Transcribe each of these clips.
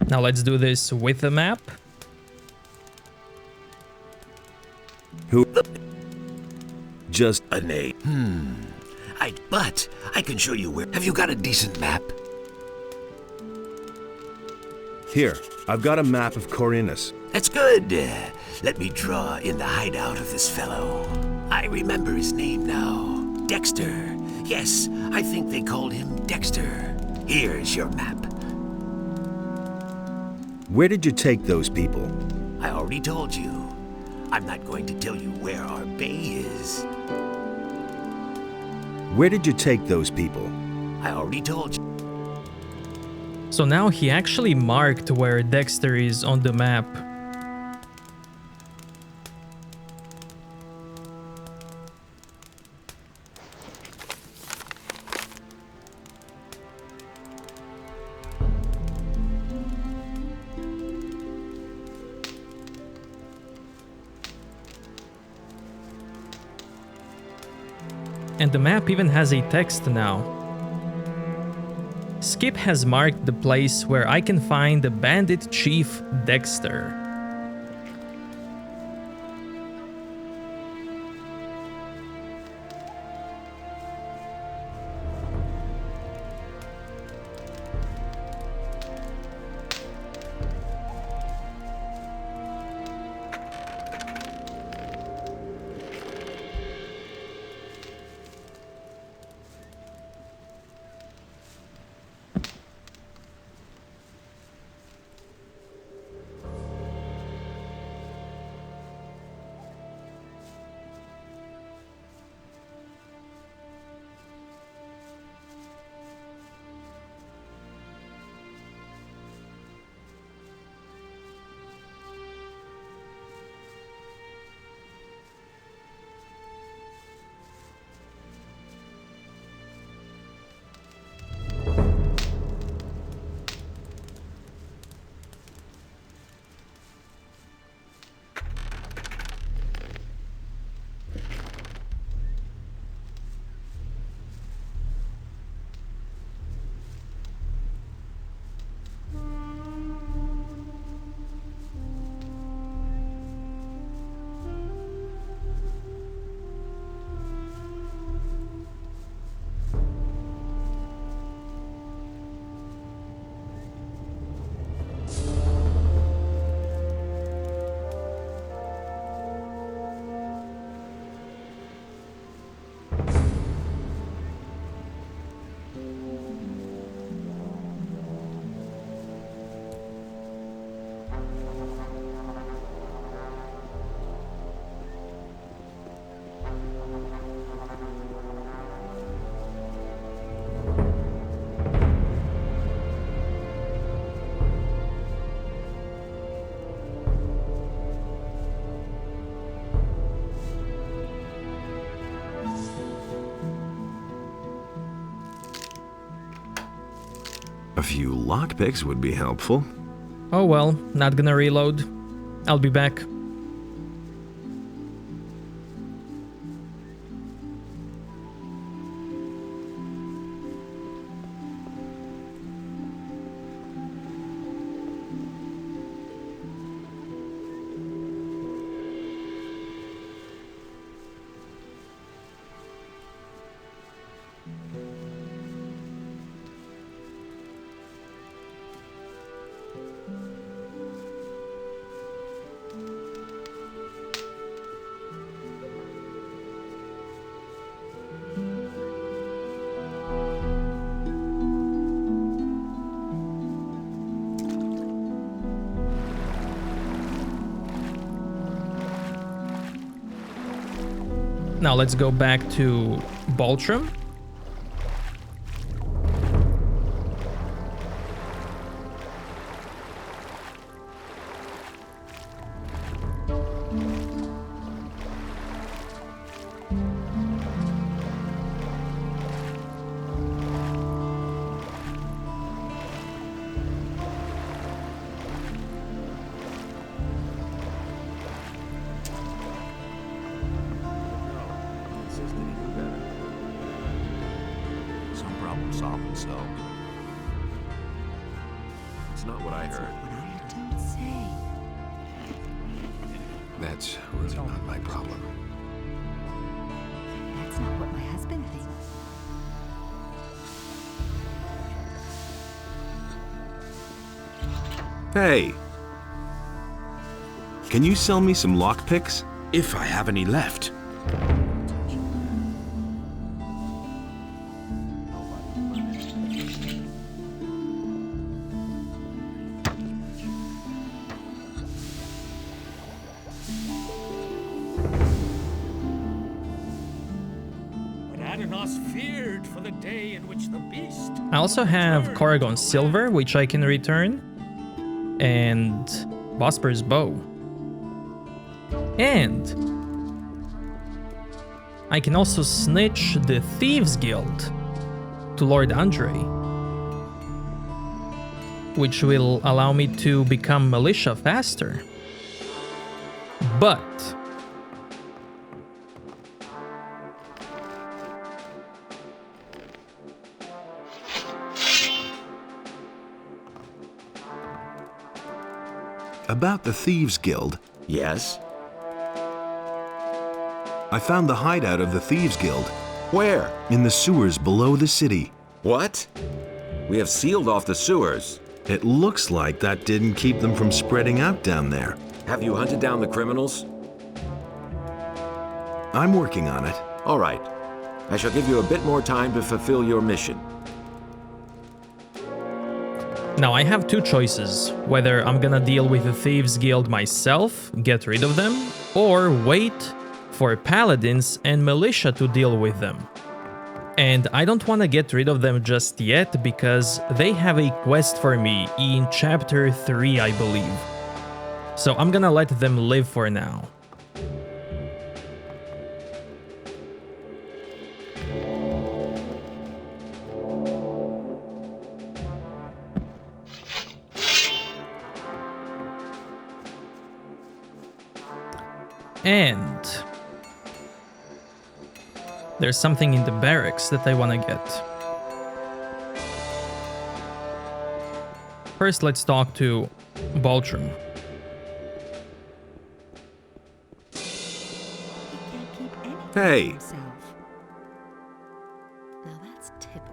Now let's do this with the map. Who? Just A name. But I can show you where. Have you got a decent map? here. I've got a map of Corinus. That's good. Let me draw in the hideout of this fellow. I remember his name now. Dexter. Yes, I think they called him Dexter. Here's your map. Where did you take those people? I already told you. I'm not going to tell you where our bay is. Where did you take those people? I already told you. So now he actually marked where Dexter is on the map. And the map even has a text now. Skip has marked the place where I can find the bandit chief Dexter. A few lockpicks would be helpful. Oh well, not gonna reload. I'll be back. Now let's go back to Baltrum. That's not what I heard. Don't say. That's really not my problem. That's not what my husband thinks. Hey! Can you sell me some lockpicks? If I have any left. Feared for the day in which the beast. I also have Corrigan Silver, which I can return, and Bosper's Bow. And I can also snitch the Thieves Guild to Lord Andre, which will allow me to become militia faster. But About the Thieves Guild, Yes? I found the hideout of the Thieves Guild Where? in the sewers below the city. What? We have sealed off the sewers. It looks like that didn't keep them from spreading out down there. Have you hunted down the criminals? I'm working on it. All right. I shall give you a bit more time to fulfill your mission. now I have two choices, whether I'm gonna deal with the Thieves Guild myself, get rid of them, or wait for Paladins and Militia to deal with them. And I don't want to get rid of them just yet because they have a quest for me in chapter 3, I believe. So I'm gonna let them live for now. And there's something in the barracks that I want to get. First, let's talk to Baltrum. Hey,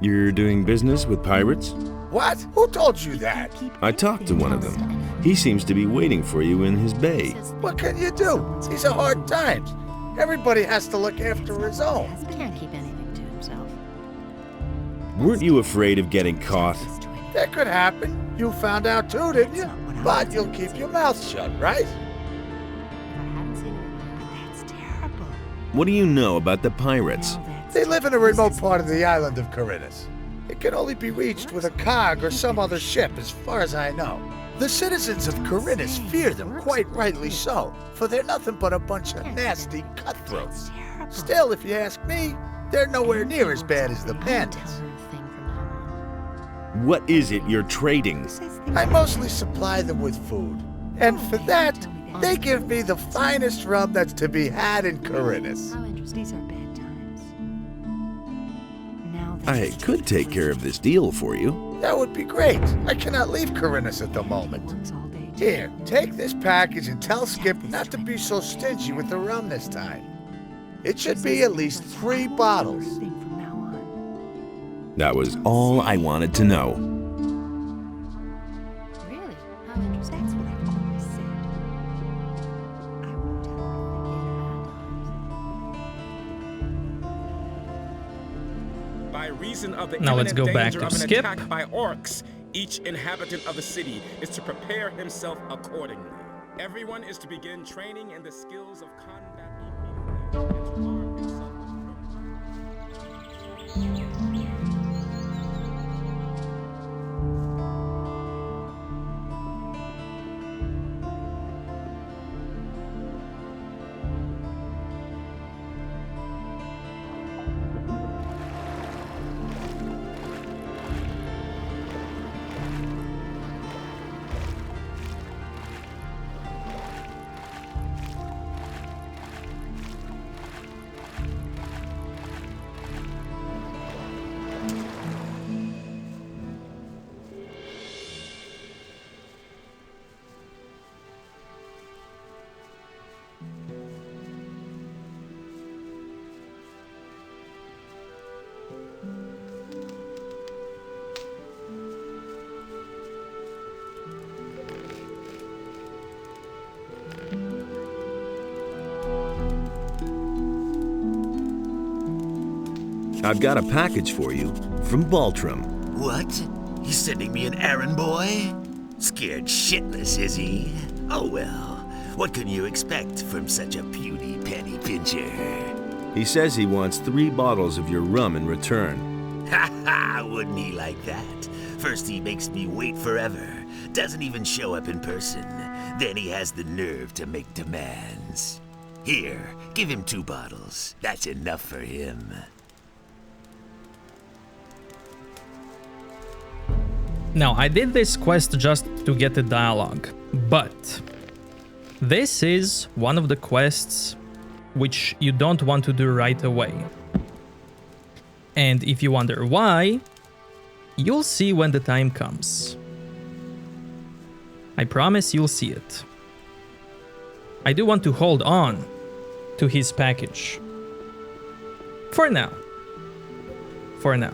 you're doing business with pirates? What? Who told you that? I talked to one of them. He seems to be waiting for you in his bay. What can you do? These are hard times. Everybody has to look after his own. Can't keep anything to himself. Weren't you afraid of getting caught? That could happen. You found out too, didn't you? But you'll keep your mouth shut, right? That's terrible. What do you know about the pirates? They live in a remote part of the island of Corinus. It can only be reached with a cog or some other ship, as far as I know. The citizens of Corinus fear them, quite rightly so, for they're nothing but a bunch of nasty cutthroats. Still, if you ask me, they're nowhere near as bad as the bandits. What is it you're trading? I mostly supply them with food, and for that, they give me the finest rum that's to be had in Corinus. How interesting. These are bad times. Now I could take care of this deal for you. That would be great. I cannot leave Corinus at the moment. Here, take this package and tell Skip not to be so stingy with the rum this time. It should be at least 3 bottles. That was all I wanted to know. Really? How interesting. That's what I've always said. I won't tell her. By reason of the Now let's imminent go back danger to of an Skip. attack by orcs, each inhabitant of the city is to prepare himself accordingly. Everyone is to begin training in the skills of combat immediately and to arm himself with I've got a package for you from Baltrum. What? He's sending me an errand boy? Scared shitless, is he? Oh well, what can you expect from such a puny penny pincher? He says he wants 3 bottles of your rum in return. Ha ha, wouldn't he like that? First he makes me wait forever, doesn't even show up in person. Then he has the nerve to make demands. Here, give him 2 bottles. That's enough for him. Now, I did this quest just to get the dialogue, but this is one of the quests which you don't want to do right away. And if you wonder why, you'll see when the time comes. I promise you'll see it. I do want to hold on to his package. For now. For now.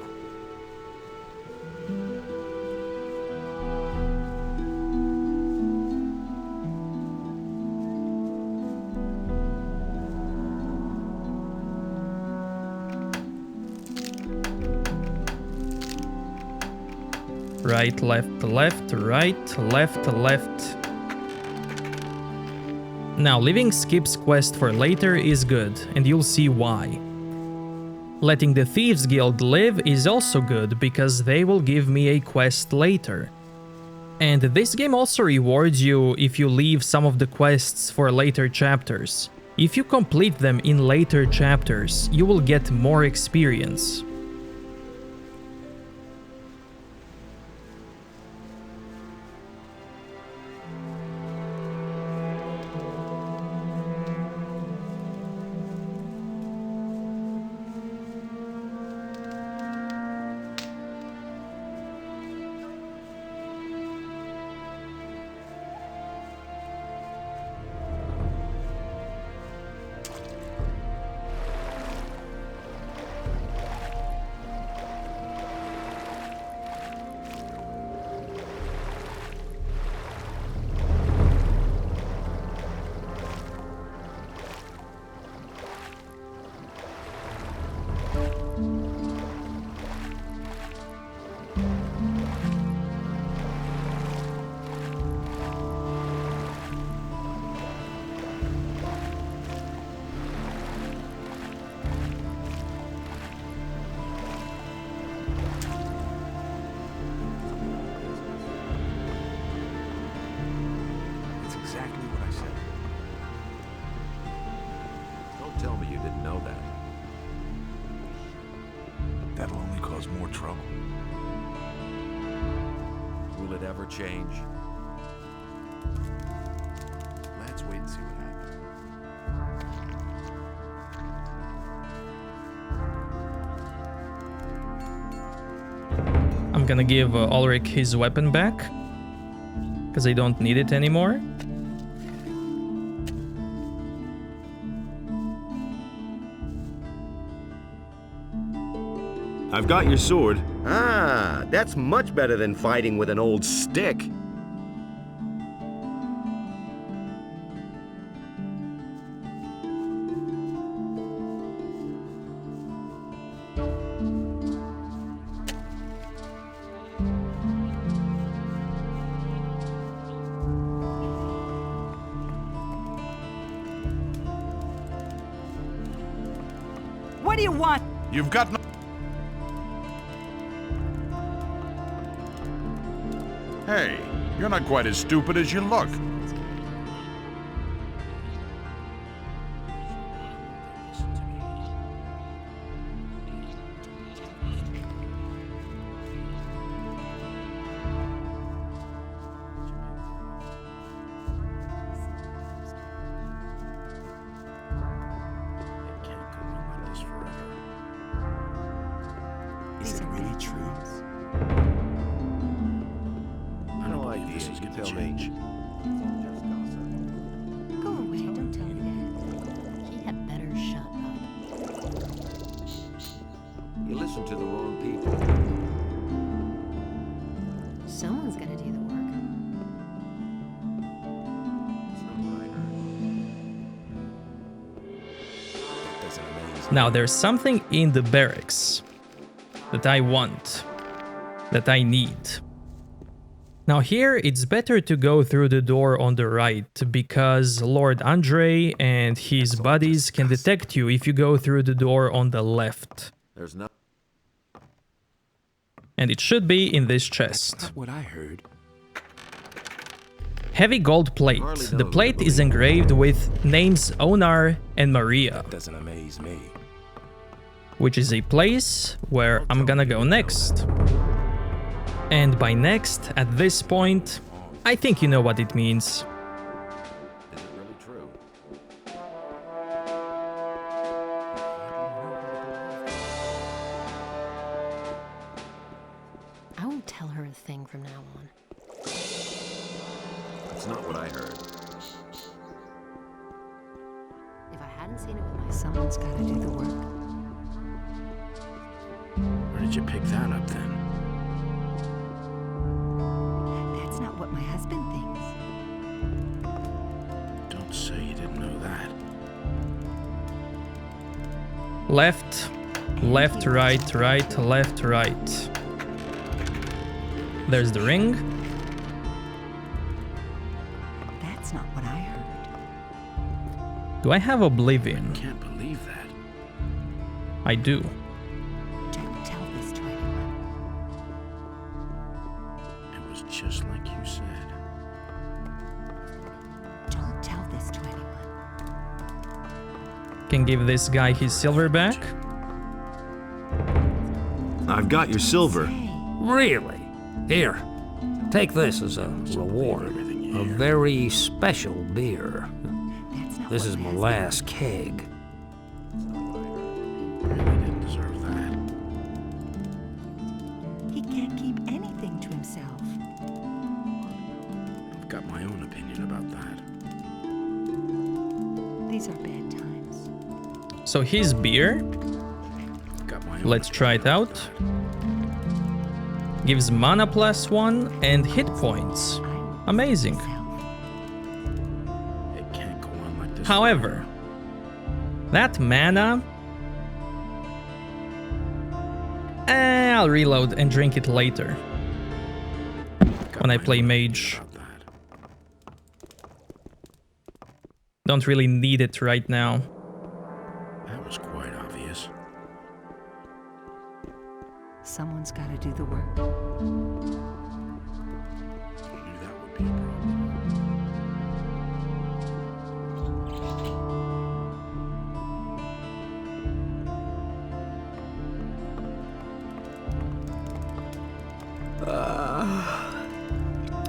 Right, left, left, right, left, left. Now, leaving Skip's quest for later is good, and you'll see why. Letting the Thieves Guild live is also good, because they will give me a quest later. And this game also rewards you if you leave some of the quests for later chapters. If you complete them in later chapters, you will get more experience. Tell me you didn't know that. That'll only cause more trouble. Will it ever change? Let's wait and see what happens. I'm gonna give Alrik his weapon back, because I don't need it anymore. I've got your sword. Ah, that's much better than fighting with an old stick. What do you want? You've got no... Hey, you're not quite as stupid as you look. Is it really true? This is gonna change. Go away, don't tell me that. He had better shut up. You listen to the wrong people. Someone's gonna do the work. Now, there's something in the barracks that I want, that I need. Now here, it's better to go through the door on the right, because Lord Andre and his buddies can detect you if you go through the door on the left. There's no... And it should be in this chest. That's not what I heard. Heavy gold plate. The plate is engraved with names Onar and Maria, Doesn't amaze me. which is a place where I'm gonna go next. And by next, at this point, I think you know what it means. Is it really true? I won't tell her a thing from now on. That's not what I heard. If I hadn't seen it with my someone's gotta do the work. Where did you pick that up then? That's not what my husband thinks. Don't say you didn't know that. Left, left, right, right, left, right. There's the ring. That's not what I heard. Do I have Oblivion? Can't believe that. I do. Don't tell this to anyone. It was just like you said. Don't tell this to anyone. Can give this guy his silver back. I've got your silver. Really? Here, take this as a reward. A very special beer. That's not This what is my husband last keg. Really didn't deserve that. He can't keep anything to himself. I've got my own opinion about that. These are bad times. So his beer, I've got my own let's try it out. Gives mana +1 and hit points. Amazing. It can't go on like this. However, that mana... I'll reload and drink it later. When I play Mage. About that. Don't really need it right now. That was quite obvious. Someone's gotta do the work. I knew that would be a problem.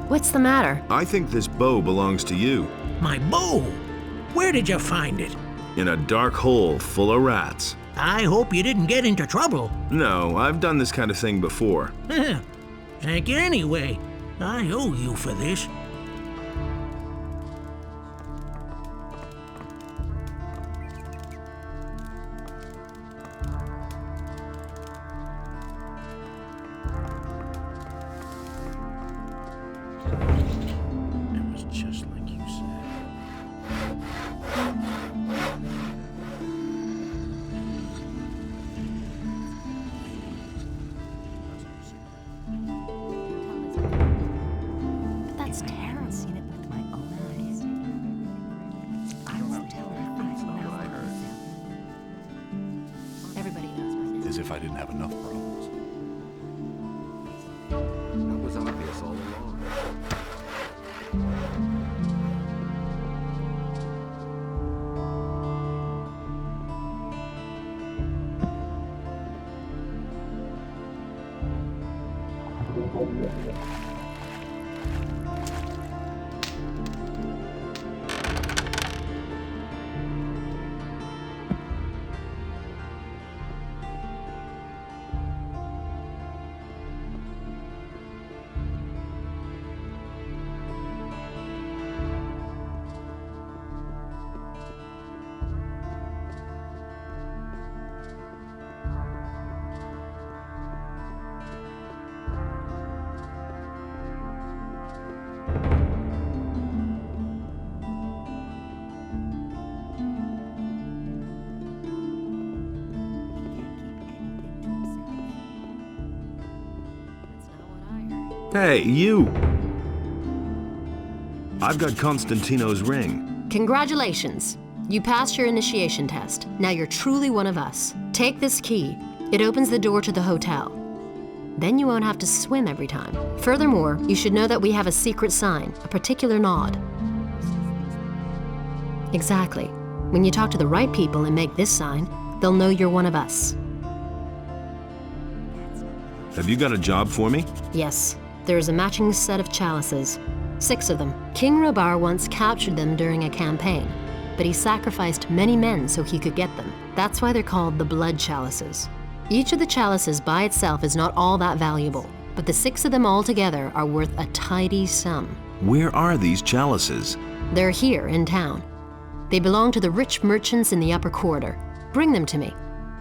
What's the matter? I think this bow belongs to you. My bow? Where did you find it? In a dark hole full of rats. I hope you didn't get into trouble. No, I've done this kind of thing before. Thank you anyway. I owe you for this. It was just like you said. But that's terrible. I've seen it with my own eyes. I won't tell her I know what I heard. Everybody knows my name. As if I didn't have enough problems. That was obvious all along. Hey, you! I've got Constantino's ring. Congratulations. You passed your initiation test. Now you're truly one of us. Take this key. It opens the door to the hotel. Then you won't have to swim every time. Furthermore, you should know that we have a secret sign, a particular nod. Exactly. When you talk to the right people and make this sign, they'll know you're one of us. Have you got a job for me? Yes. There is a matching set of chalices. 6 of them. King Robar once captured them during a campaign, but he sacrificed many men so he could get them. That's why they're called the blood chalices. Each of the chalices by itself is not all that valuable, but the 6 of them all together are worth a tidy sum. Where are these chalices? They're here in town. They belong to the rich merchants in the upper quarter. Bring them to me.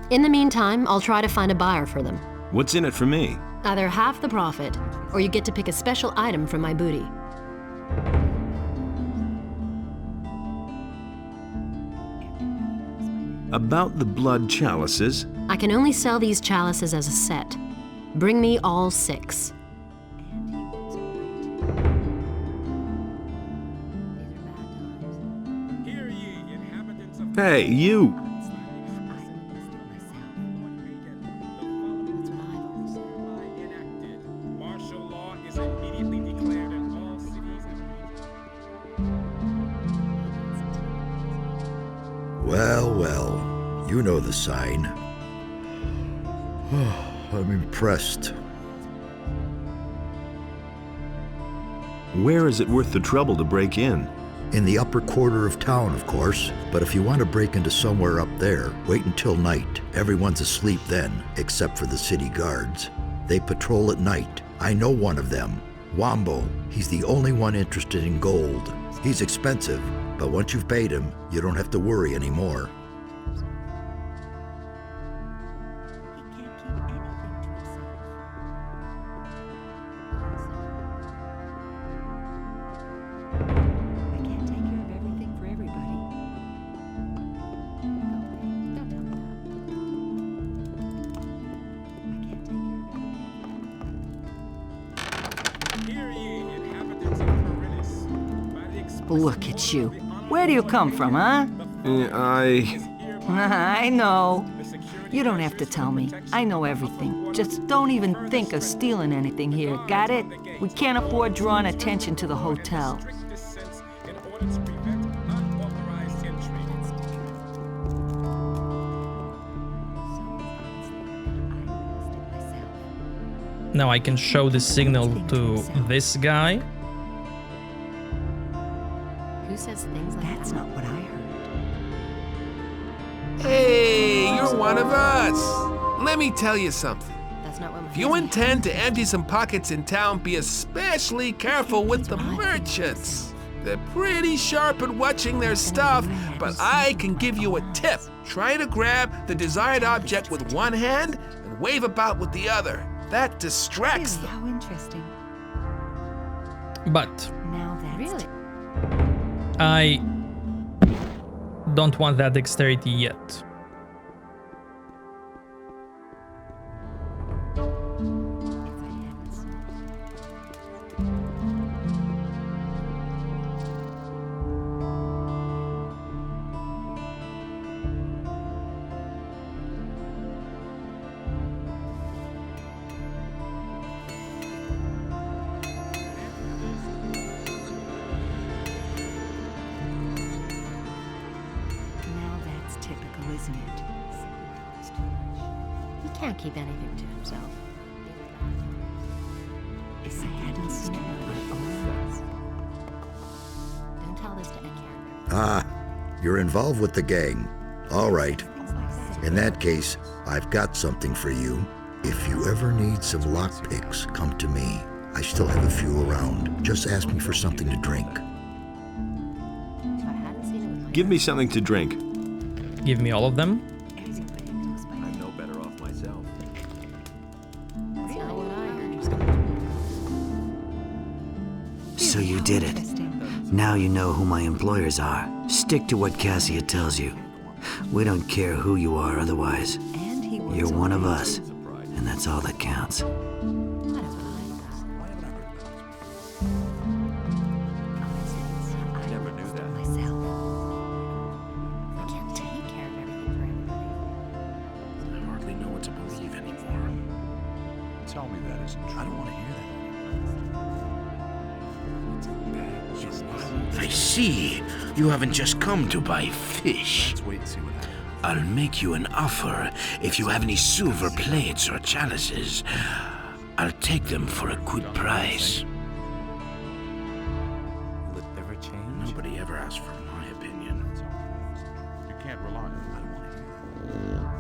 In the meantime, I'll try to find a buyer for them. What's in it for me? Either half the profit, or you get to pick a special item from my booty. About the blood chalices? I can only sell these chalices as a set. Bring me all 6. Hey, you! Well, well, you know the sign. I'm impressed. Where is it worth the trouble to break in? In the upper quarter of town, of course. But if you want to break into somewhere up there, wait until night. Everyone's asleep then, except for the city guards. They patrol at night. I know one of them, Wombo. He's the only one interested in gold. He's expensive, but once you've paid him, you don't have to worry anymore. Look at you. Where do you come from, huh? I know. You don't have to tell me. I know everything. Just don't even think of stealing anything here. Got it? We can't afford drawing attention to the hotel. Now I can show the signal to this guy. Who says things like That's not what I heard. Hey, you're one of us. Let me tell you something. That's not what If you intend to empty some pockets in town, be especially careful with the merchants. They're pretty sharp at watching their stuff, but I can give you a tip. Try to grab the desired object with one hand and wave about with the other. That distracts them. How interesting. But Now that's Really? I don't want that dexterity yet. Isn't it? He can't keep anything to himself. If I hadn't seen it with my own eyes. Don't tell this to anyone. Ah, you're involved with the gang. All right. In that case, I've got something for you. If you ever need some lockpicks, come to me. I still have a few around. Just ask me for something to drink. Give me something to drink. Give me all of them. I'm no better off myself. That's not what I heard. So you did it. Now you know who my employers are. Stick to what Cassia tells you. We don't care who you are otherwise. You're one of us, and that's all that counts. Tell me that isn't true. I don't want to hear that. I see. You haven't just come to buy fish. Let's wait and see what happens. I'll make you an offer if you have any silver plates or chalices. I'll take them for a good price. Will it ever change? Nobody ever asked for my opinion. You can't rely on it. I don't want to hear that.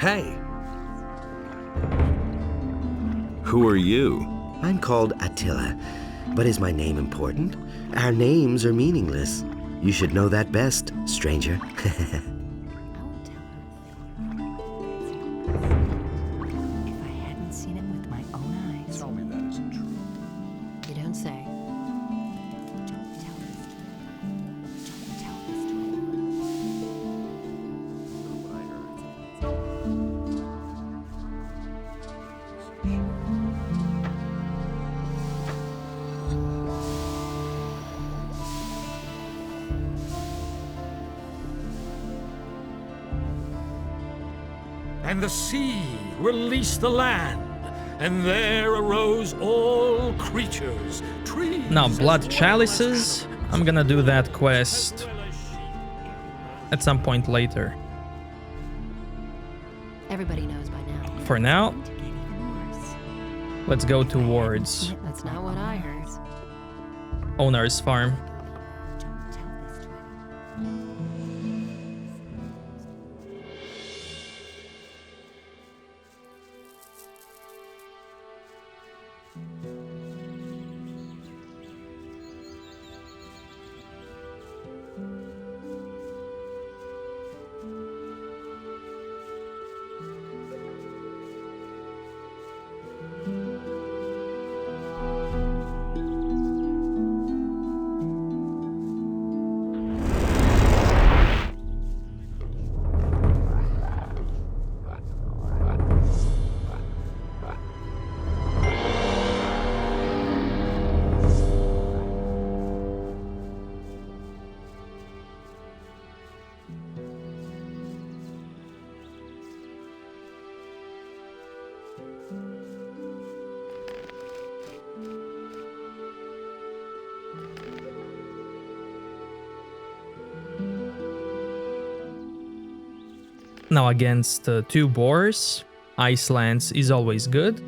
Hey, Who are you? I'm called Attila, but is my name important? Our names are meaningless. You should know that best, stranger. Tell me that isn't true. You don't say. And the sea released the land, and there arose all creatures, trees. Now, blood chalices. I'm gonna do that quest at some point later. Everybody knows by now. For now, let's go towards That's not what I heard. owner's farm. Now against two boars, Ice Lance is always good.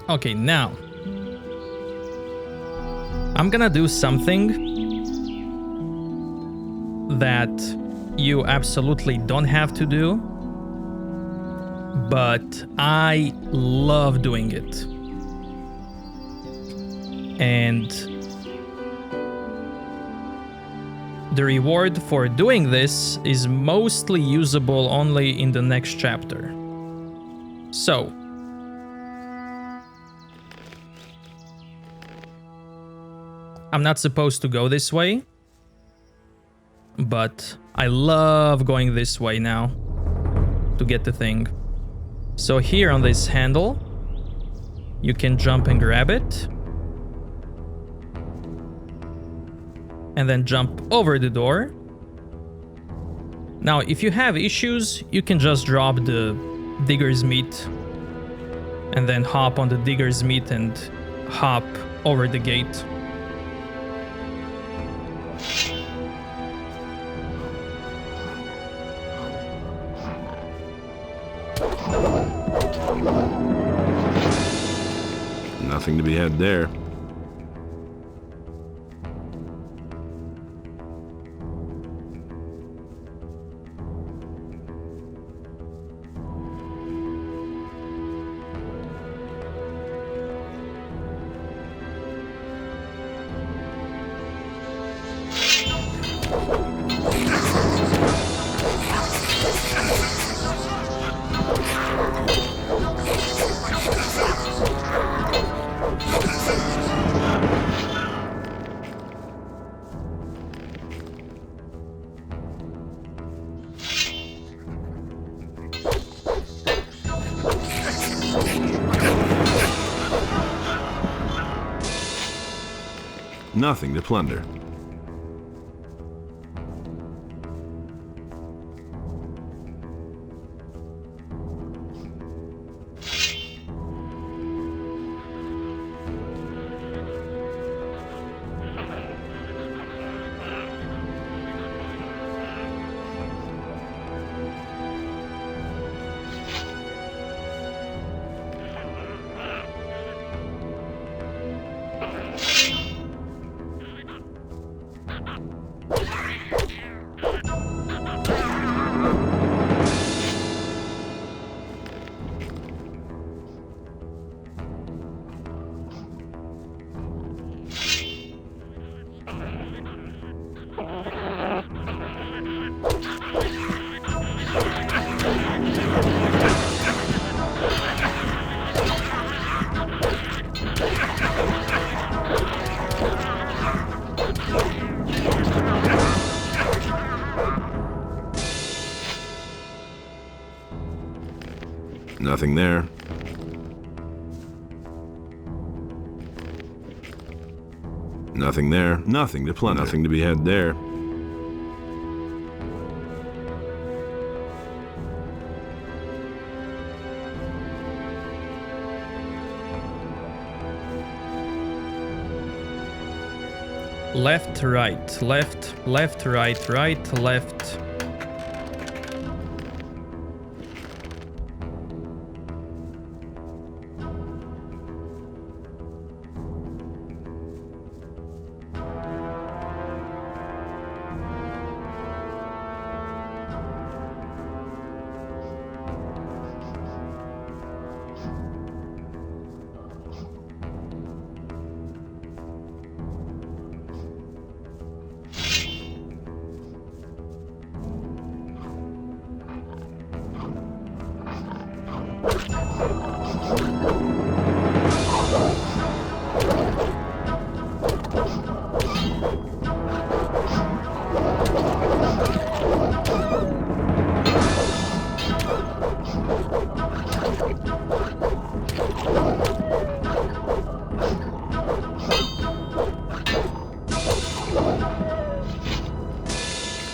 Okay, now I'm gonna do something that you absolutely don't have to do, but I love doing it. And the reward for doing this is mostly usable only in the next chapter. So, I'm not supposed to go this way, but I love going this way now to get the thing. So here on this handle, you can jump and grab it, and then jump over the door. Now, if you have issues, you can just drop the digger's meat and then hop on the digger's meat and hop over the gate. Nothing to be had there. Nothing to plunder. Nothing there. Nothing there. Nothing to plunder. Nothing to be had there. Left, right, left, left, right, right, left.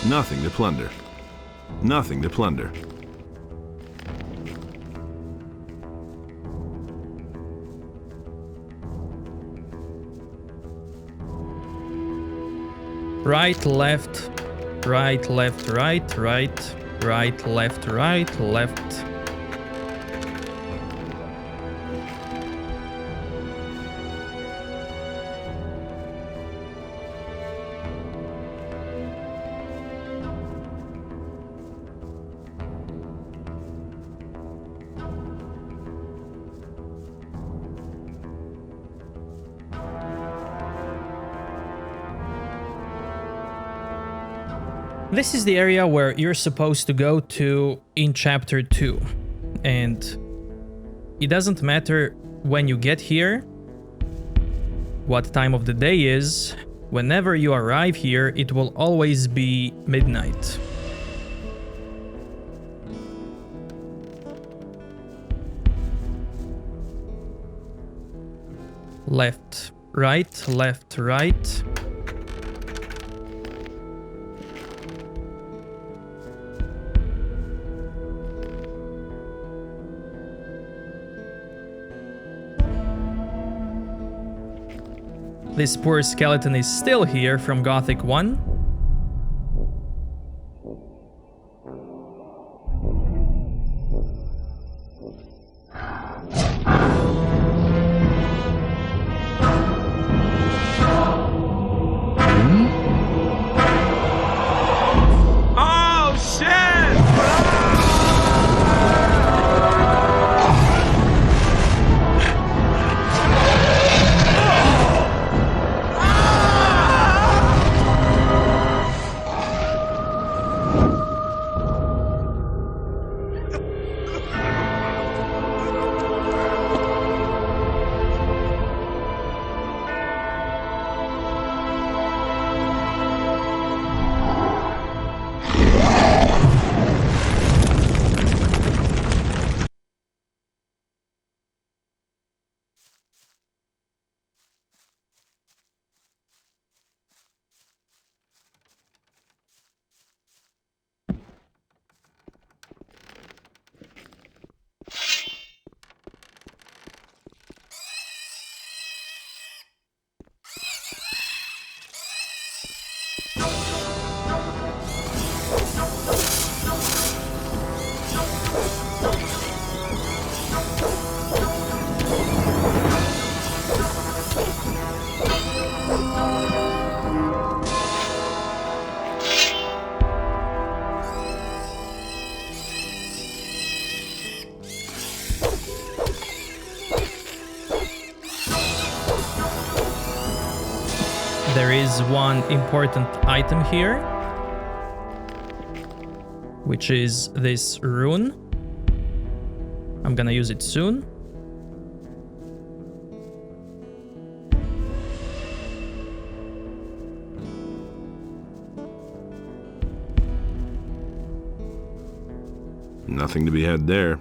Nothing to plunder. Nothing to plunder. Right, left, right, left, right, right, right, left, right, left. This is the area where you're supposed to go to in Chapter 2. And it doesn't matter when you get here, what time of the day is, whenever you arrive here, it will always be midnight. Left, right, left, right. This poor skeleton is still here from Gothic 1. Oh, shit! There is one important item here, which is this rune. I'm gonna use it soon. Nothing to be had there.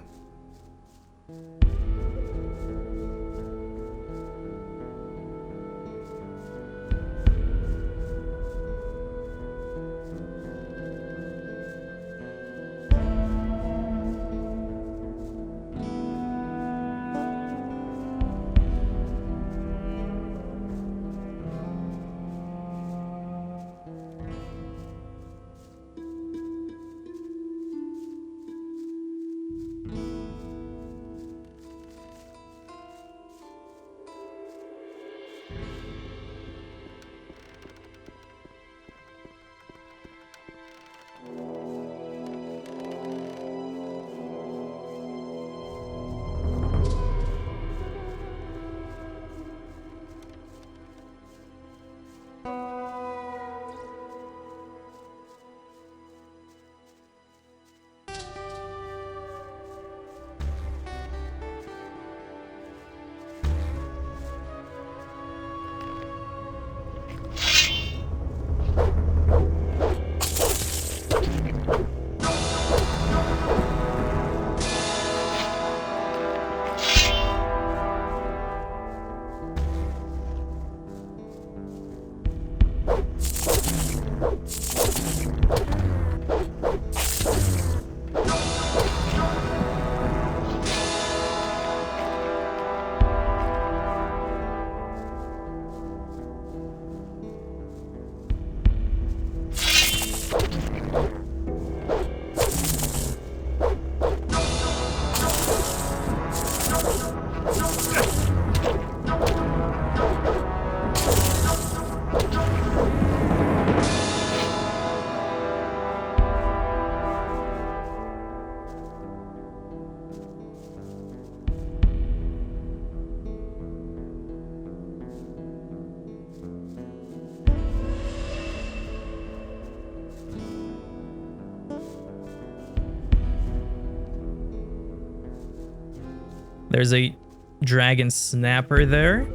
There's a dragon snapper there,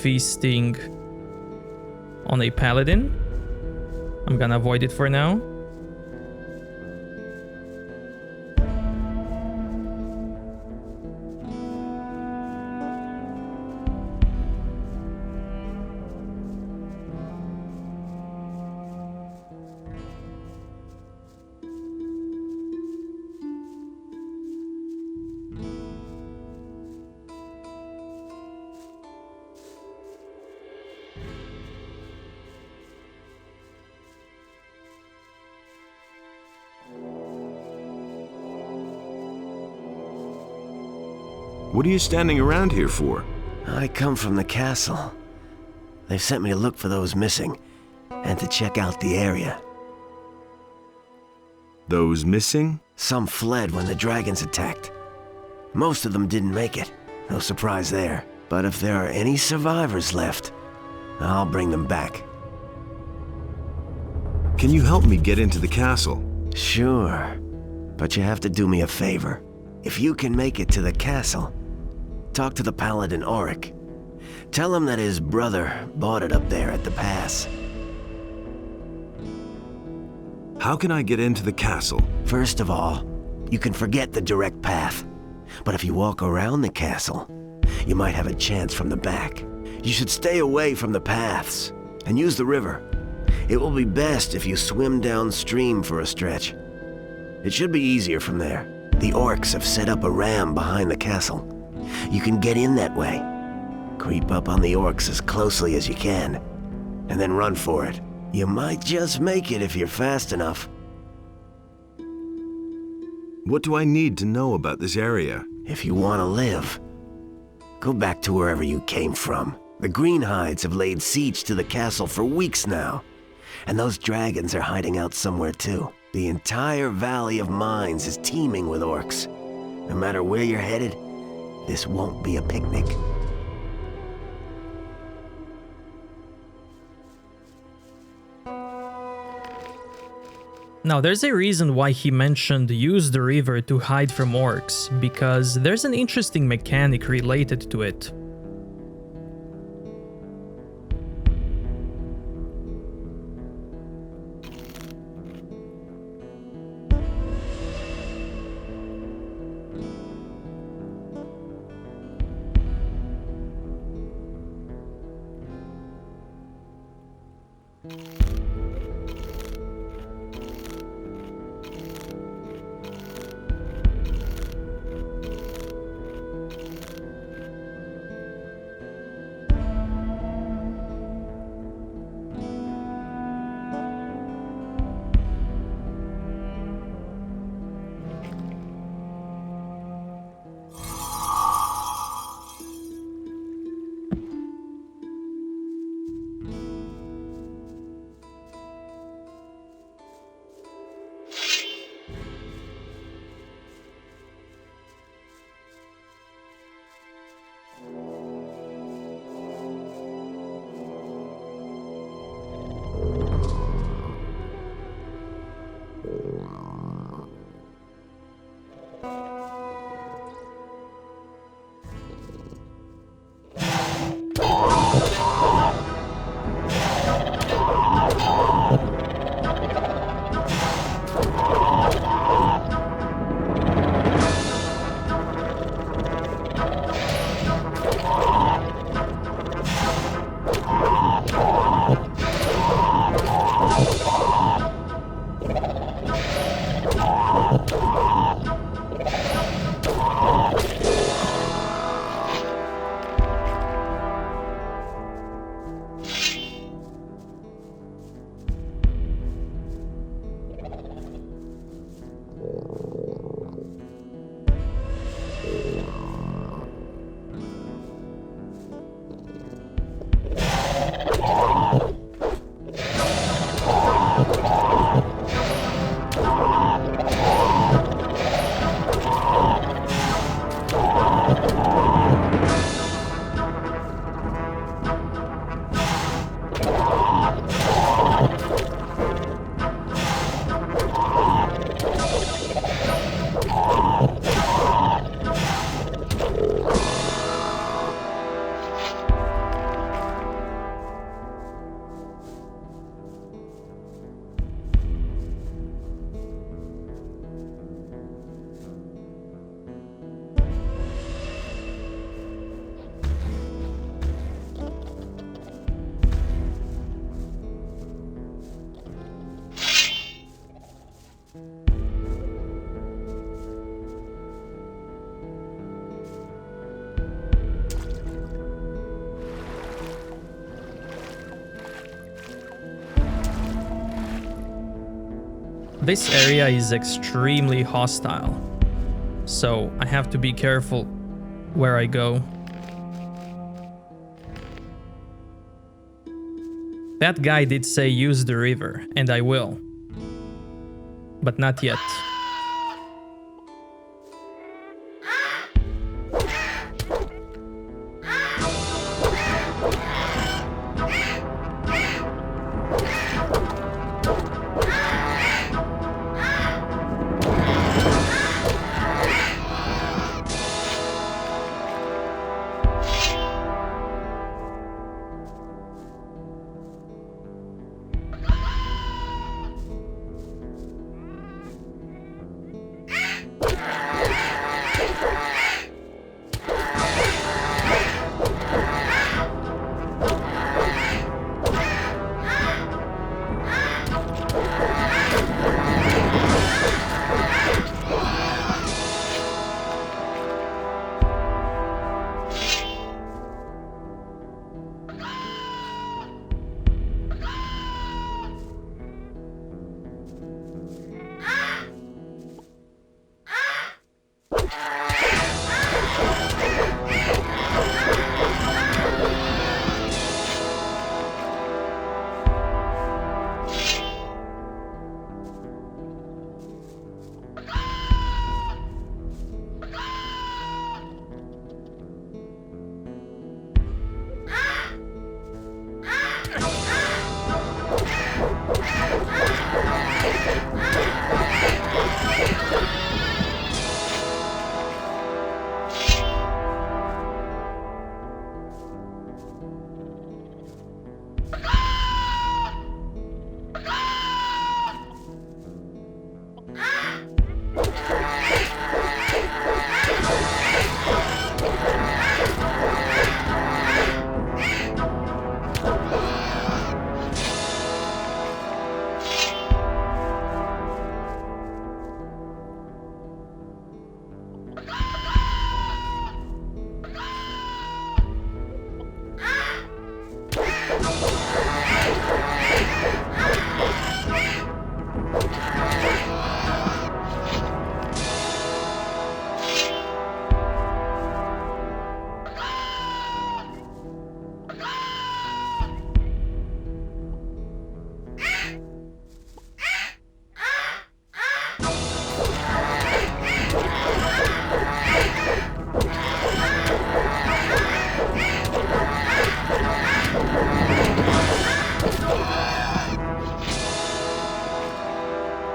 feasting on a paladin. I'm gonna avoid it for now. What are you standing around here for? I come from the castle. They've sent me to look for those missing, and to check out the area. Those missing? Some fled when the dragons attacked. Most of them didn't make it. No surprise there. But if there are any survivors left, I'll bring them back. Can you help me get into the castle? Sure, but you have to do me a favor. If you can make it to the castle, talk to the paladin Alrik. Tell him that his brother bought it up there at the pass. How can I get into the castle? First of all, you can forget the direct path. But if you walk around the castle, you might have a chance from the back. You should stay away from the paths and use the river. It will be best if you swim downstream for a stretch. It should be easier from there. The Orcs have set up a ram behind the castle. You can get in that way. Creep up on the Orcs as closely as you can, and then run for it. You might just make it if you're fast enough. What do I need to know about this area? If you want to live, go back to wherever you came from. The Greenhides have laid siege to the castle for weeks now, and those dragons are hiding out somewhere too. The entire Valley of Mines is teeming with Orcs. No matter where you're headed, this won't be a picnic. Now, there's a reason why he mentioned use the river to hide from orcs, because there's an interesting mechanic related to it. This area is extremely hostile, so I have to be careful where I go. That guy did say use the river, and I will. But not yet.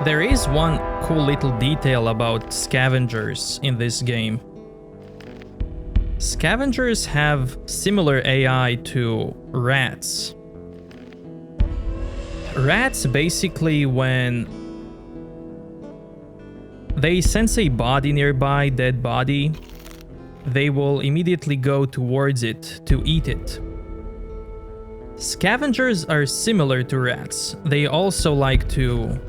There is one cool little detail about scavengers in this game. Scavengers have similar AI to rats. Rats basically, when they sense a body nearby, dead body, they will immediately go towards it to eat it. Scavengers are similar to rats. They also like to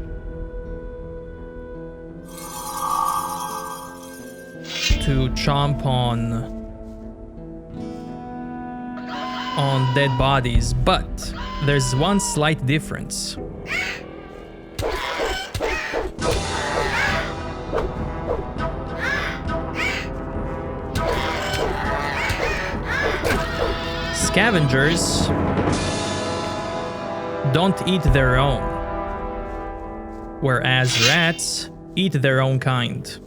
chomp on dead bodies, but there's one slight difference. Scavengers don't eat their own, whereas rats eat their own kind,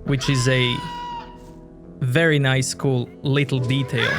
which is a very nice, cool little detail.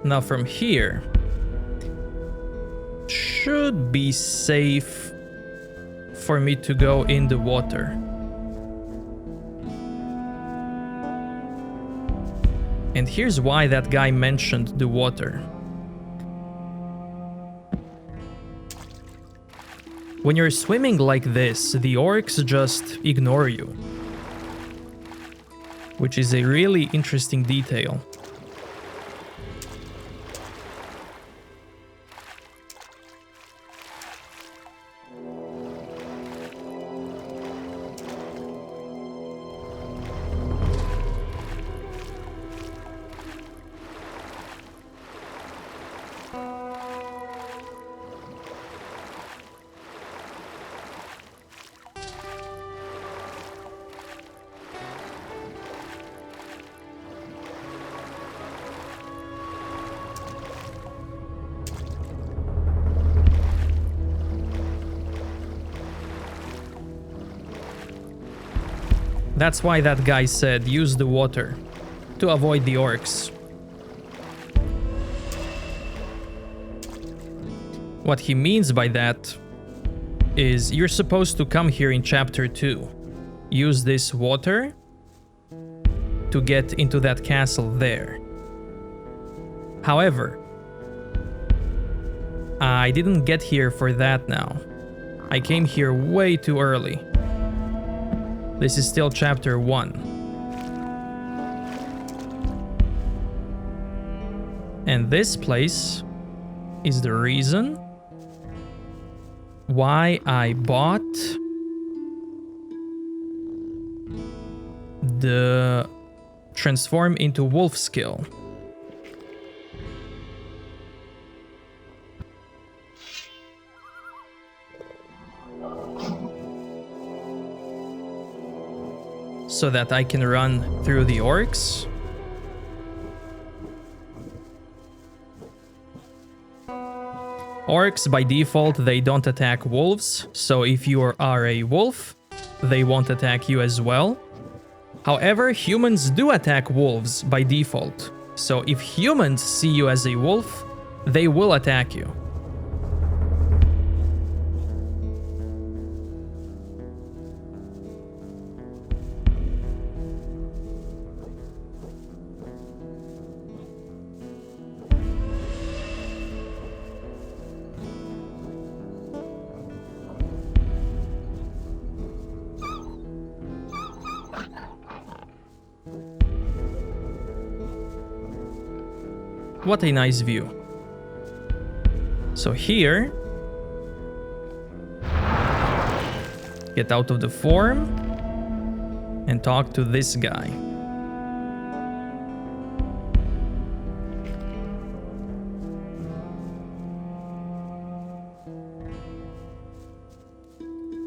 Now from here, should be safe for me to go in the water. And here's why that guy mentioned the water. When you're swimming like this, the orcs just ignore you, which is a really interesting detail. That's why that guy said use the water to avoid the orcs. What he means by that is you're supposed to come here in chapter 2. Use this water to get into that castle there. However, I didn't get here for that now. I came here way too early. This is still chapter 1. And this place is the reason why I bought the transform into wolf skill. So that I can run through the orcs. Orcs, by default, they don't attack wolves, so if you are a wolf, they won't attack you as well. However, humans do attack wolves by default, so if humans see you as a wolf, they will attack you. What a nice view. So here, get out of the form and talk to this guy.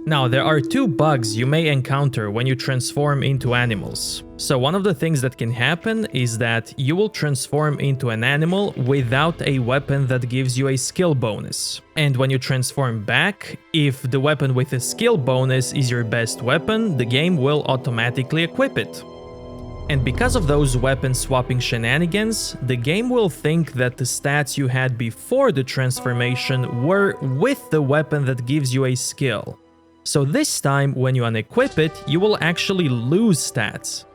Now, there are two bugs you may encounter when you transform into animals. So one of the things that can happen is that you will transform into an animal without a weapon that gives you a skill bonus. And when you transform back, if the weapon with a skill bonus is your best weapon, the game will automatically equip it. And because of those weapon swapping shenanigans, the game will think that the stats you had before the transformation were with the weapon that gives you a skill. So this time, when you unequip it, you will actually lose stats.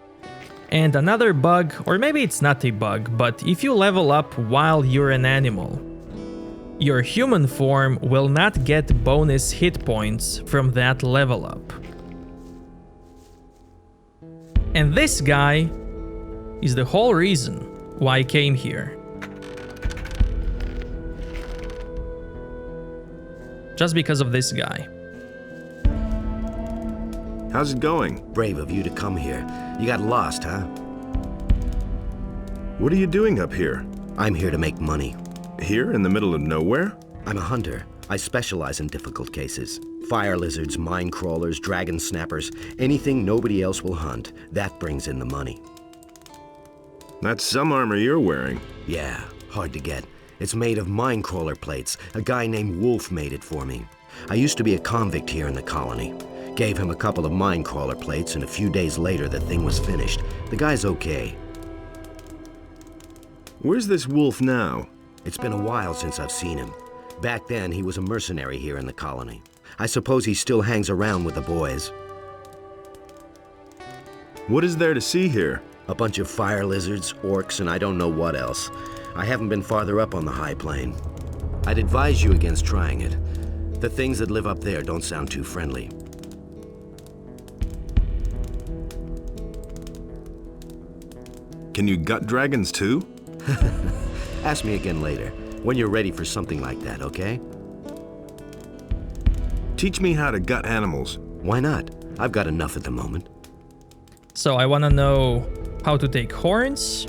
And another bug, or maybe it's not a bug, but if you level up while you're an animal, your human form will not get bonus hit points from that level up. And this guy is the whole reason why I came here. Just because of this guy. How's it going? Brave of you to come here. You got lost, huh? What are you doing up here? I'm here to make money. Here in the middle of nowhere? I'm a hunter. I specialize in difficult cases. Fire lizards, mine crawlers, dragon snappers, anything nobody else will hunt. That brings in the money. That's some armor you're wearing. Yeah, hard to get. It's made of mine crawler plates. A guy named Wolf made it for me. I used to be a convict here in the colony. Gave him a couple of mine crawler plates, and a few days later the thing was finished. The guy's okay. Where's this wolf now? It's been a while since I've seen him. Back then, he was a mercenary here in the colony. I suppose he still hangs around with the boys. What is there to see here? A bunch of fire lizards, orcs, and I don't know what else. I haven't been farther up on the high plain. I'd advise you against trying it. The things that live up there don't sound too friendly. Can you gut dragons too? Ask me again later, when you're ready for something like that, okay? Teach me how to gut animals. Why not? I've got enough at the moment. So I want to know how to take horns.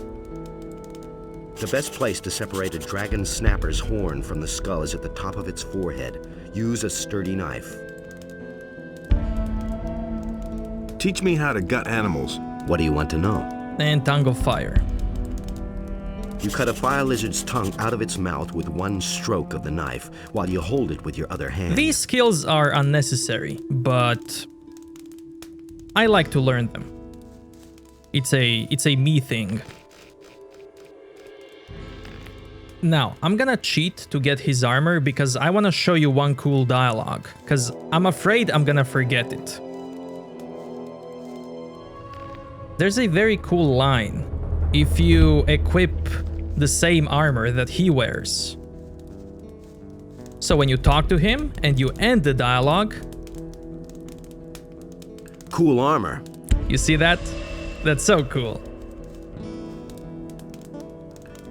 The best place to separate a dragon snapper's horn from the skull is at the top of its forehead. Use a sturdy knife. Teach me how to gut animals. What do you want to know? And tongue of fire. You cut a fire lizard's tongue out of its mouth with one stroke of the knife, while you hold it with your other hand. These skills are unnecessary, but I like to learn them. It's a me thing. Now, I'm gonna cheat to get his armor because I want to show you one cool dialogue, because I'm afraid I'm gonna forget it. There's a very cool line if you equip the same armor that he wears. So when you talk to him and you end the dialogue... Cool armor. You see that? That's so cool.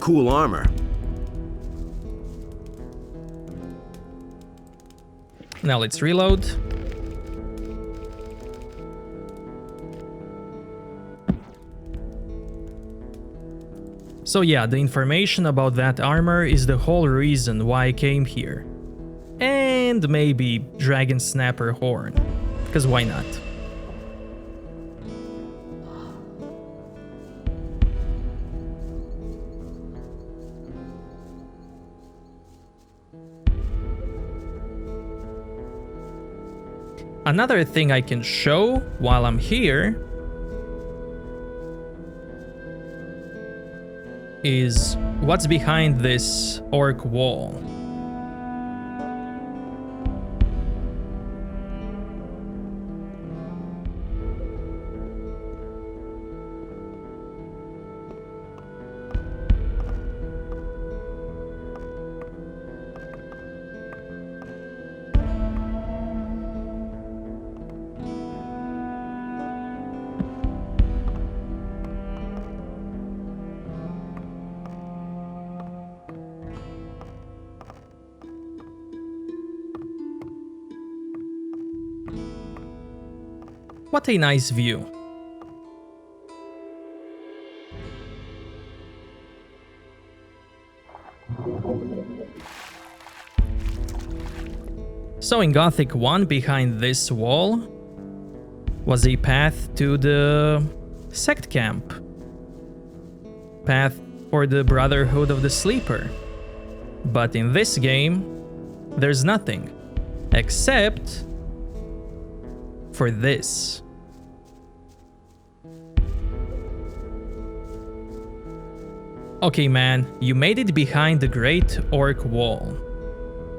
Cool armor. Now let's reload. So yeah, the information about that armor is the whole reason why I came here. And maybe Dragon Snapper Horn, because why not? Another thing I can show while I'm here is what's behind this Orc Wall. What a nice view. So in Gothic 1, behind this wall was a path to the sect camp. Path for the Brotherhood of the Sleeper. But in this game, there's nothing. Except for this. Okay man, you made it behind the Great Orc Wall.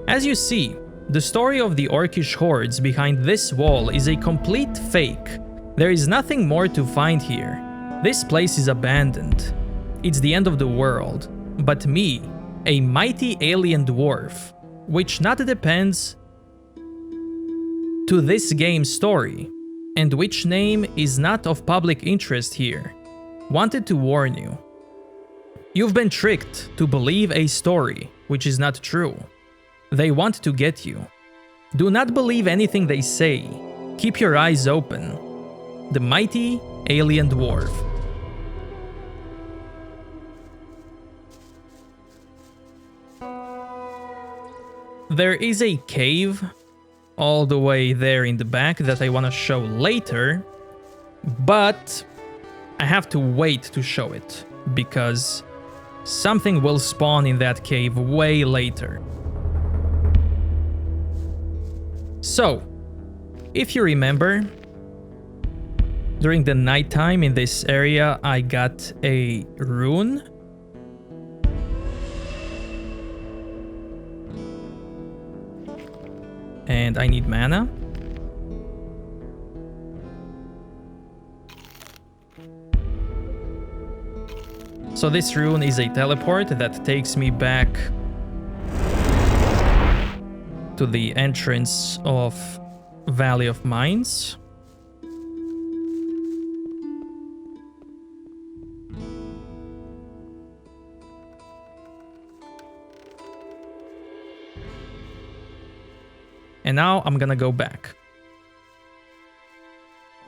As you see, the story of the Orcish hordes behind this wall is a complete fake. There is nothing more to find here. This place is abandoned. It's the end of the world. But me, a mighty alien dwarf, which not depends to this game's story, and which name is not of public interest here, wanted to warn you. You've been tricked to believe a story which is not true. They want to get you. Do not believe anything they say. Keep your eyes open. The mighty alien dwarf. There is a cave all the way there in the back that I want to show later, but I have to wait to show it because something will spawn in that cave way later. So, if you remember, during the nighttime in this area I got a rune And I need mana. So this rune is a teleport that takes me back to the entrance of Valley of Mines. And now I'm gonna go back.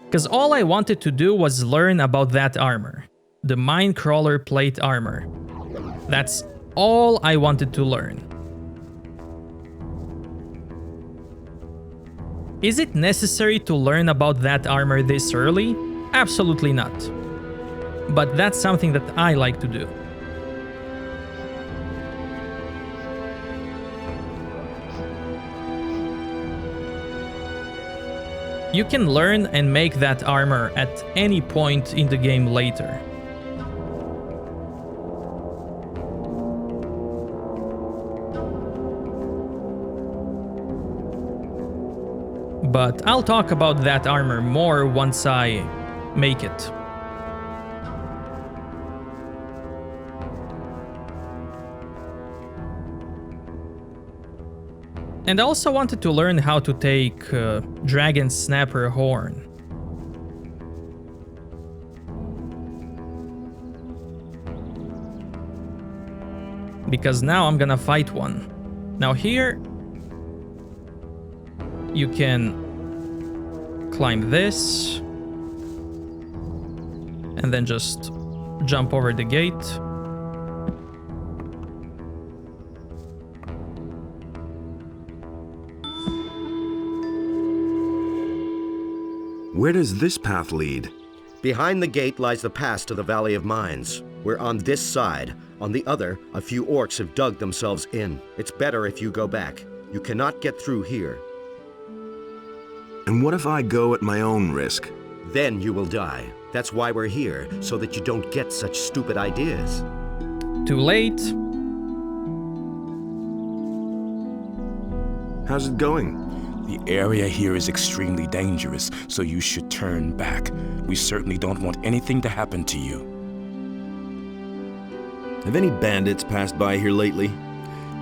Because all I wanted to do was learn about that armor. The Minecrawler plate armor. That's all I wanted to learn. Is it necessary to learn about that armor this early? Absolutely not. But that's something that I like to do. You can learn and make that armor at any point in the game later. But I'll talk about that armor more once I make it. And I also wanted to learn how to take Dragon Snapper Horn. Because now I'm gonna fight one. Now here, you can climb this, and then just jump over the gate. Where does this path lead? Behind the gate lies the pass to the Valley of Mines. We're on this side. On the other, a few orcs have dug themselves in. It's better if you go back. You cannot get through here. And what if I go at my own risk? Then you will die. That's why we're here, so that you don't get such stupid ideas. Too late. How's it going? The area here is extremely dangerous, so you should turn back. We certainly don't want anything to happen to you. Have any bandits passed by here lately?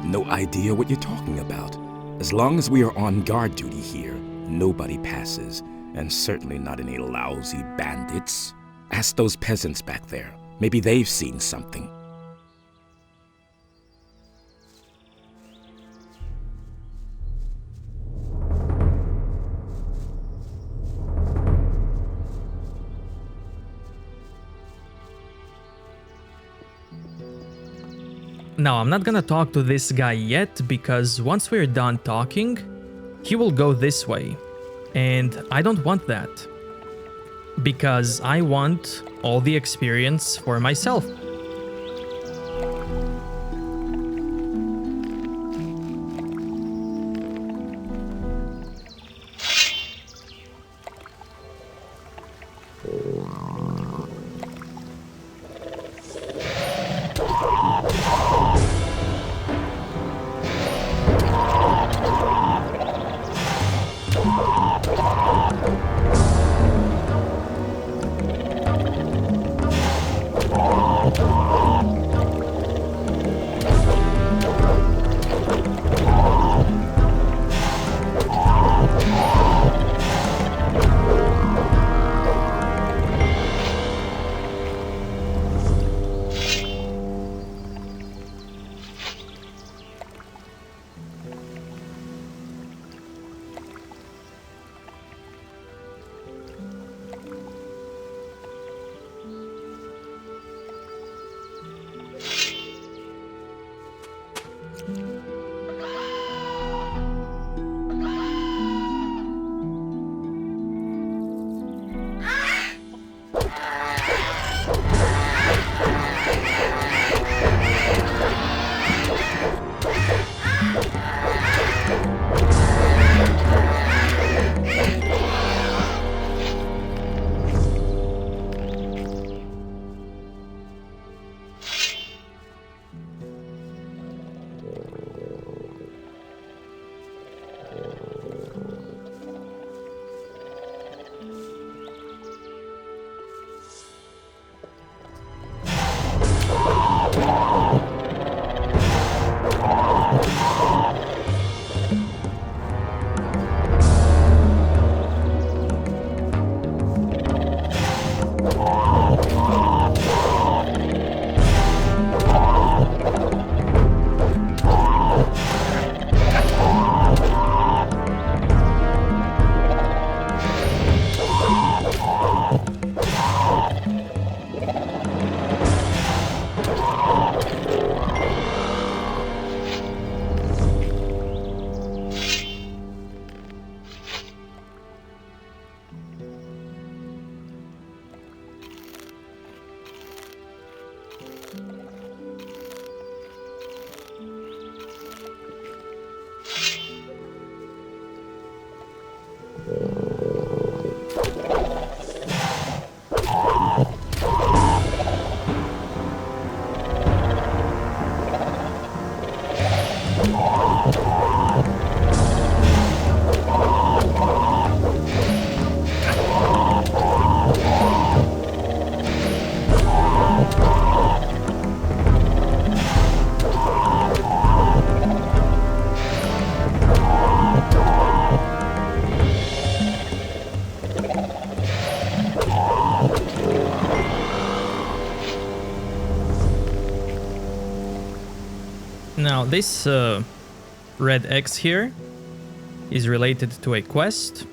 No idea what you're talking about. As long as we are on guard duty here, nobody passes, and certainly not any lousy bandits. Ask those peasants back there. Maybe they've seen something. Now, I'm not gonna talk to this guy yet, because once we're done talking, he will go this way. And I don't want that. Because I want all the experience for myself. Now, this red X here is related to a quest.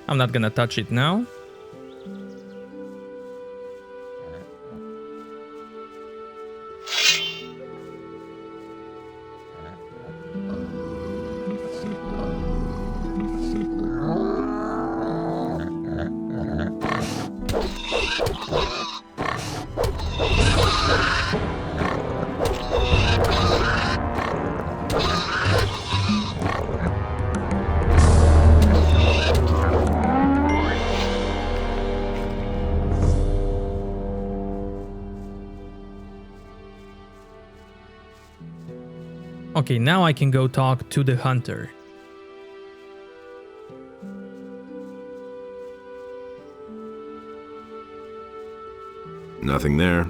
I'm not gonna touch it now. Okay, now I can go talk to the hunter. Nothing there.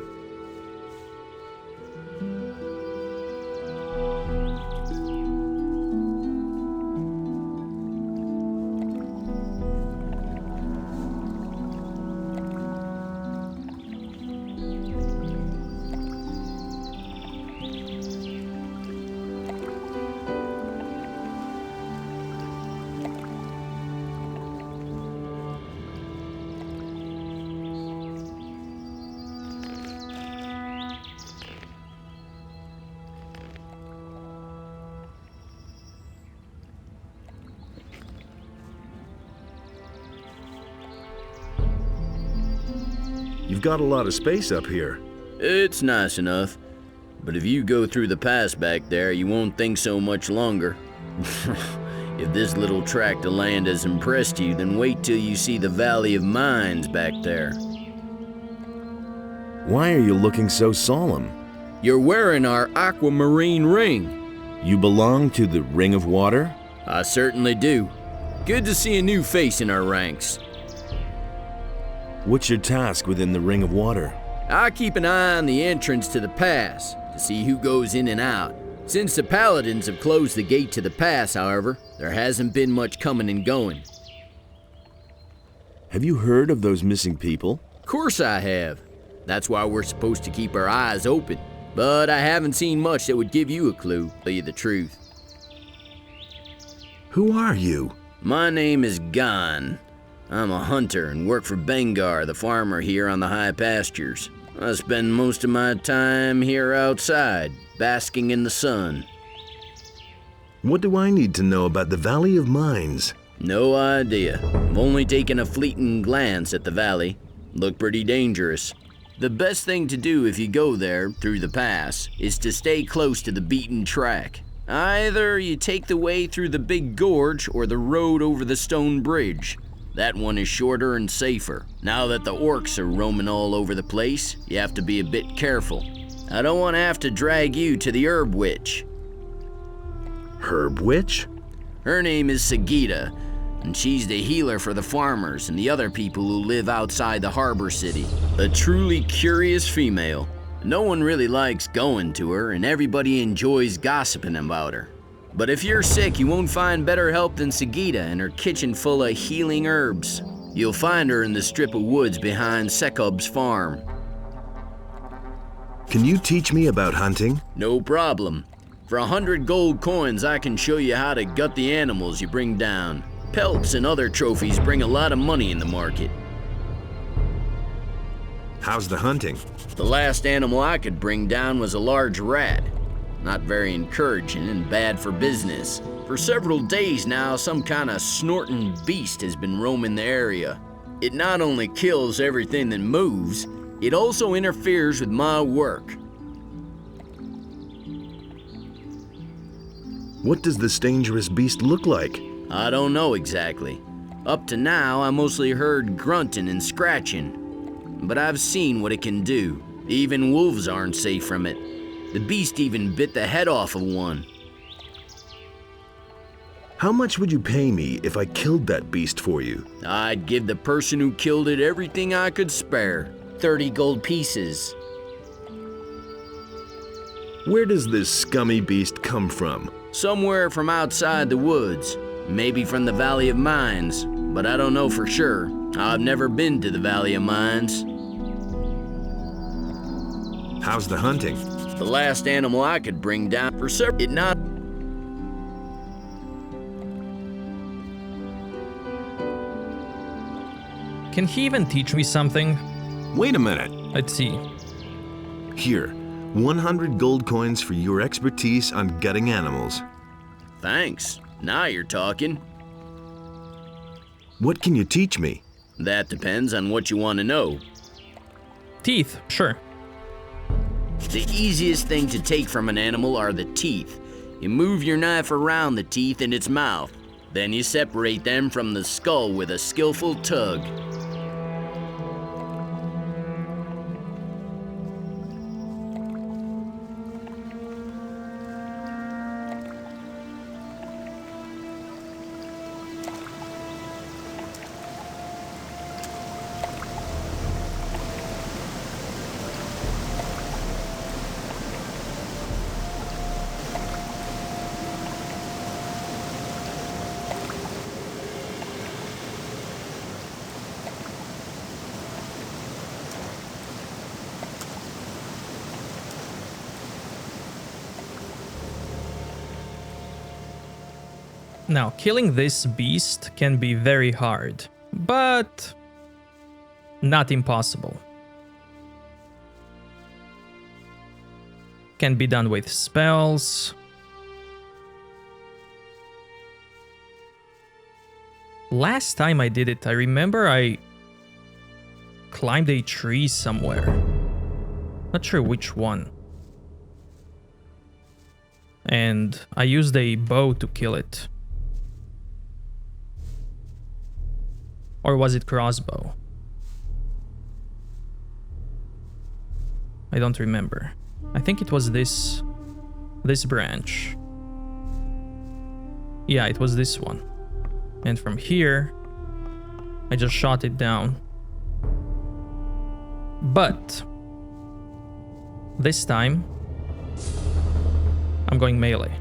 You've got a lot of space up here. It's nice enough. But if you go through the pass back there, you won't think so much longer. If this little tract of land has impressed you, then wait till you see the Valley of Mines back there. Why are you looking so solemn? You're wearing our aquamarine ring. You belong to the Ring of Water? I certainly do. Good to see a new face in our ranks. What's your task within the Ring of Water? I keep an eye on the entrance to the pass to see who goes in and out. Since the Paladins have closed the gate to the pass, however, there hasn't been much coming and going. Have you heard of those missing people? Of course I have. That's why we're supposed to keep our eyes open. But I haven't seen much that would give you a clue, to tell you the truth. Who are you? My name is Gon. I'm a hunter and work for Bengar, the farmer here on the high pastures. I spend most of my time here outside, basking in the sun. What do I need to know about the Valley of Mines? No idea. I've only taken a fleeting glance at the valley. Looked pretty dangerous. The best thing to do if you go there, through the pass, is to stay close to the beaten track. Either you take the way through the big gorge or the road over the stone bridge. That one is shorter and safer. Now that the orcs are roaming all over the place, you have to be a bit careful. I don't want to have to drag you to the Herb Witch. Herb Witch? Her name is Sagita, and she's the healer for the farmers and the other people who live outside the harbor city. A truly curious female. No one really likes going to her, and everybody enjoys gossiping about her. But if you're sick, you won't find better help than Sagita and her kitchen full of healing herbs. You'll find her in the strip of woods behind Sekub's farm. Can you teach me about hunting? No problem. For 100 gold coins, I can show you how to gut the animals you bring down. Pelts and other trophies bring a lot of money in the market. How's the hunting? The last animal I could bring down was a large rat. Not very encouraging and bad for business. For several days now, some kind of snorting beast has been roaming the area. It not only kills everything that moves, it also interferes with my work. What does this dangerous beast look like? I don't know exactly. Up to now, I mostly heard grunting and scratching. But I've seen what it can do. Even wolves aren't safe from it. The beast even bit the head off of one. How much would you pay me if I killed that beast for you? I'd give the person who killed it everything I could spare. 30 gold pieces. Where does this scummy beast come from? Somewhere from outside the woods. Maybe from the Valley of Mines, but I don't know for sure. I've never been to the Valley of Mines. How's the hunting? The last animal I could bring down for several. It not. Can he even teach me something? Wait a minute. Let's see. Here, 100 gold coins for your expertise on gutting animals. Thanks. Now you're talking. What can you teach me? That depends on what you want to know. Teeth, sure. The easiest thing to take from an animal are the teeth. You move your knife around the teeth in its mouth. Then you separate them from the skull with a skillful tug. Now, killing this beast can be very hard, but not impossible. Can be done with spells. Last time I did it, I remember I climbed a tree somewhere. Not sure which one. And I used a bow to kill it. Or was it crossbow? I don't remember. I think it was this branch. Yeah, it was this one. And from here, I just shot it down. But this time, I'm going melee.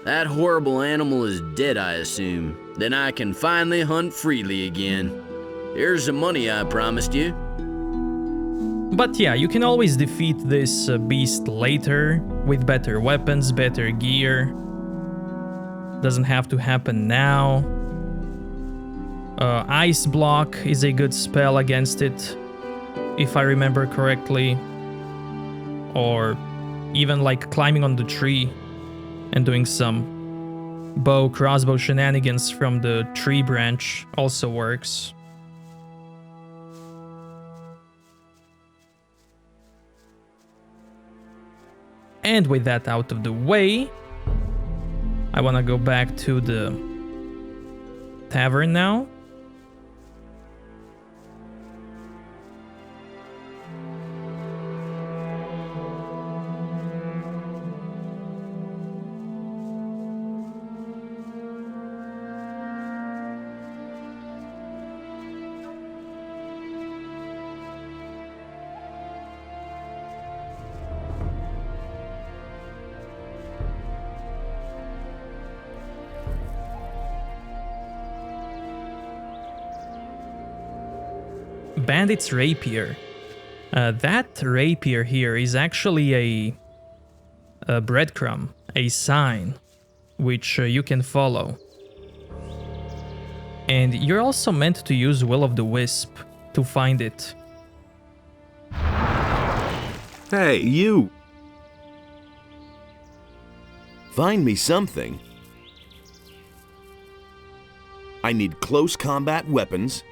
That horrible animal is dead, I assume. Then I can finally hunt freely again. Here's the money I promised you. But yeah, you can always defeat this beast later with better weapons, better gear. Doesn't have to happen now. Ice Block is a good spell against it, if I remember correctly. Or even like climbing on the tree and doing some bow crossbow shenanigans from the tree branch also works. And with that out of the way, I want to go back to the tavern now. Bandit's rapier. That rapier here is actually a breadcrumb, a sign, which you can follow. And you're also meant to use Will of the Wisp to find it. Hey, you! Find me something. I need close combat weapons.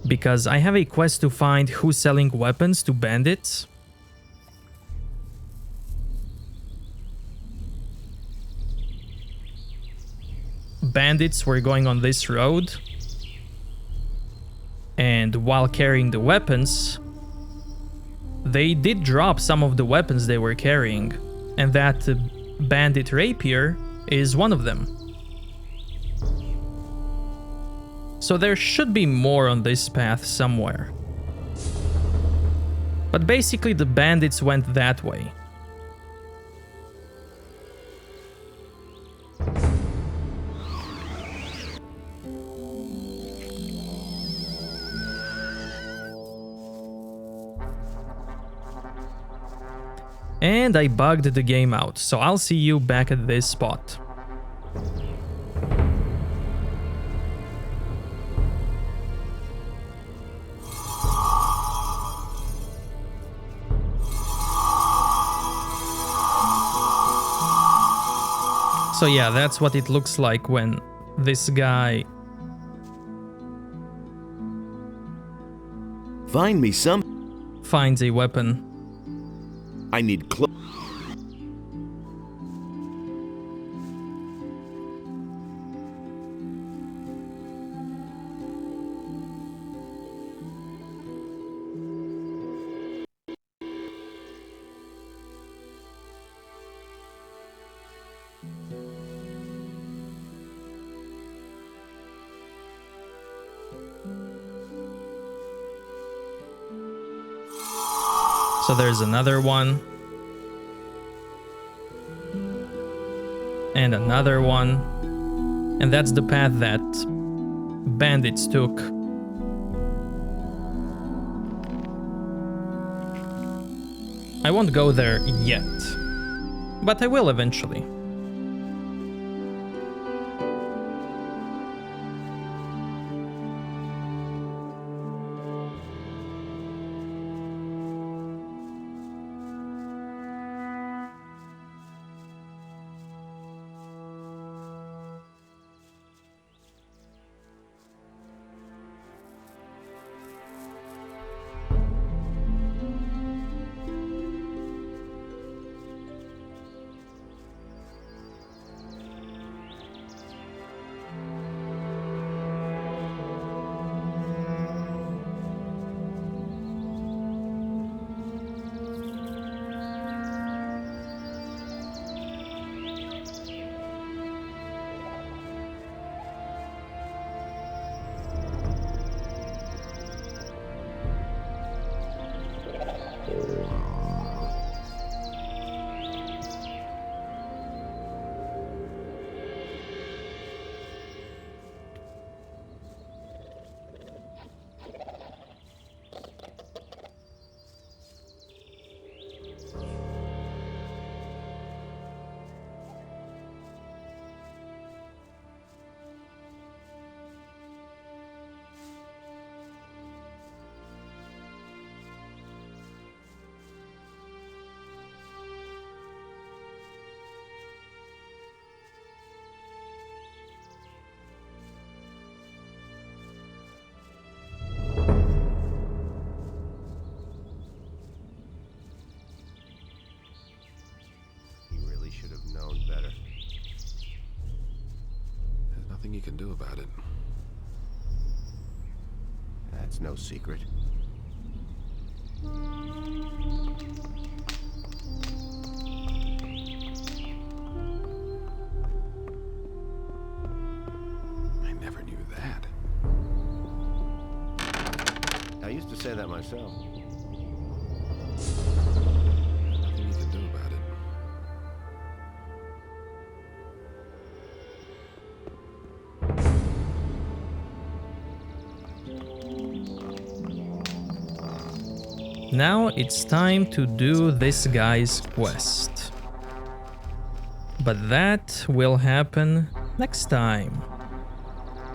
Because I have a quest to find who's selling weapons to bandits. Bandits were going on this road, and while carrying the weapons, they did drop some of the weapons they were carrying, and that bandit rapier is one of them. So there should be more on this path somewhere. But basically the bandits went that way. And I bugged the game out, so I'll see you back at this spot. So yeah, that's what it looks like when this guy... Find me some... finds a weapon. I need So there's another one. And another one. And that's the path that bandits took. I won't go there yet, but I will eventually. Nothing you can do about it. That's no secret. I never knew that. I used to say that myself. Nothing you can do about it. Now it's time to do this guy's quest. But that will happen next time.